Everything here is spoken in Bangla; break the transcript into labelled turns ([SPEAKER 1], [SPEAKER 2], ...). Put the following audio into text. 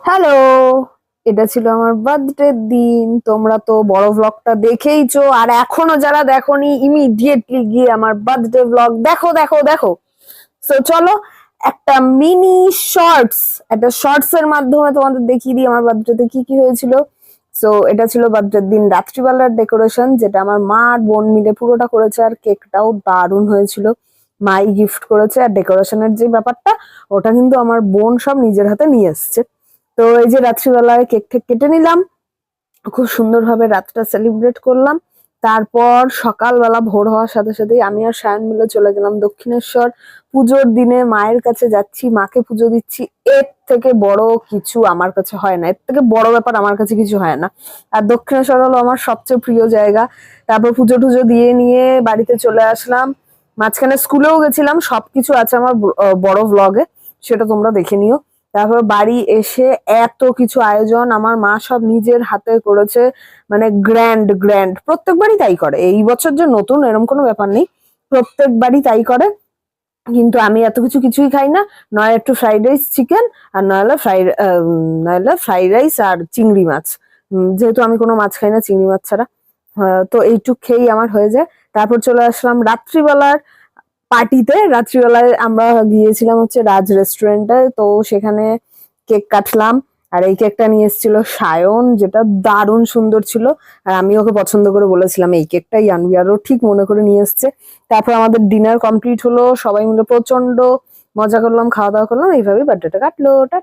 [SPEAKER 1] হ্যালো, এটা ছিল আমার বার্থডে দিন। তোমরা তো বড় ব্লগটা দেখেইছো, আর এখনো যারা দেখোনি ইমিডিয়েটলি গিয়ে আমার বার্থডে ব্লগ দেখো দেখো দেখো। তো চলো একটা মিনি শর্টস, একটা শর্টস এর মাধ্যমে তোমাদের দেখিয়ে দিই আমার বার্থডেতে কি কি হয়েছিল। সো এটা ছিল বার্থডের দিন রাত্রিবেলার ডেকোরেশন, যেটা আমার মা আর বোন মিলে পুরোটা করেছে, আর কেকটাও দারুণ হয়েছিল। মাই গিফট করেছে, আর ডেকোরেশনের যে ব্যাপারটা ওটা কিন্তু আমার বোন সব নিজের হাতে নিয়ে এসছে। তো এই যে রাত্রিবেলায় কেক টেক কেটে নিলাম, খুব সুন্দরভাবে রাতটা সেলিব্রেট করলাম। তারপর সকালবেলা ভোর হওয়ার সাথে সাথেই আমি আর সায়ন মিলে চলে গেলাম দক্ষিণেশ্বর। পুজোর দিনে মায়ের কাছে যাচ্ছি, মাকে পুজো দিচ্ছি। এর থেকে বড় কিছু আমার কাছে হয় না, এর থেকে বড় ব্যাপার আমার কাছে কিছু হয় না। আর দক্ষিণেশ্বর হলো আমার সবচেয়ে প্রিয় জায়গা। তারপর পুজো টুজো দিয়ে নিয়ে বাড়িতে চলে আসলাম। মাঝখানে স্কুলেও গেছিলাম, সবকিছু আছে আমার বড় ভ্লগে, সেটা তোমরা দেখে নিও। তারপর বাড়ি এসে এত কিছু আয়োজন আমার মা সব নিজের হাতে করেছে, মানে গ্র্যান্ড গ্র্যান্ড। প্রত্যেকবারই তাই করে, এই বছর যে নতুন এরকম কোনো ব্যাপার নেই, প্রত্যেকবারই তাই করে। কিন্তু আমি এত কিছু কিছুই খাই না, নয় একটু ফ্রাইড রাইস চিকেন, আর নয়লে ফ্রাইড রাইস আর চিংড়ি মাছ। যেহেতু আমি কোনো মাছ খাই না চিংড়ি মাছ ছাড়া, তো এইটুক খেয়েই আমার হয়ে যায়। তারপর চলে আসলাম রাত্রিবেলার পার্টিতে। রাত্রিবেলায় আমরা গিয়েছিলাম হচ্ছে রাজ রেস্টুরেন্টে, তো সেখানে কেক কাটলাম। আর এই কেকটা নিয়ে এসেছিল সায়ন, যেটা দারুণ সুন্দর ছিল। আর আমি ওকে পছন্দ করে বলেছিলাম এই কেকটাই আনবি, আর ও ঠিক মনে করে নিয়ে এসছে। তারপর আমাদের ডিনার কমপ্লিট হলো, সবাই মিলে প্রচন্ড মজা করলাম, খাওয়া দাওয়া করলাম, এইভাবেই বার্থডেটা কাটলো। টাটা।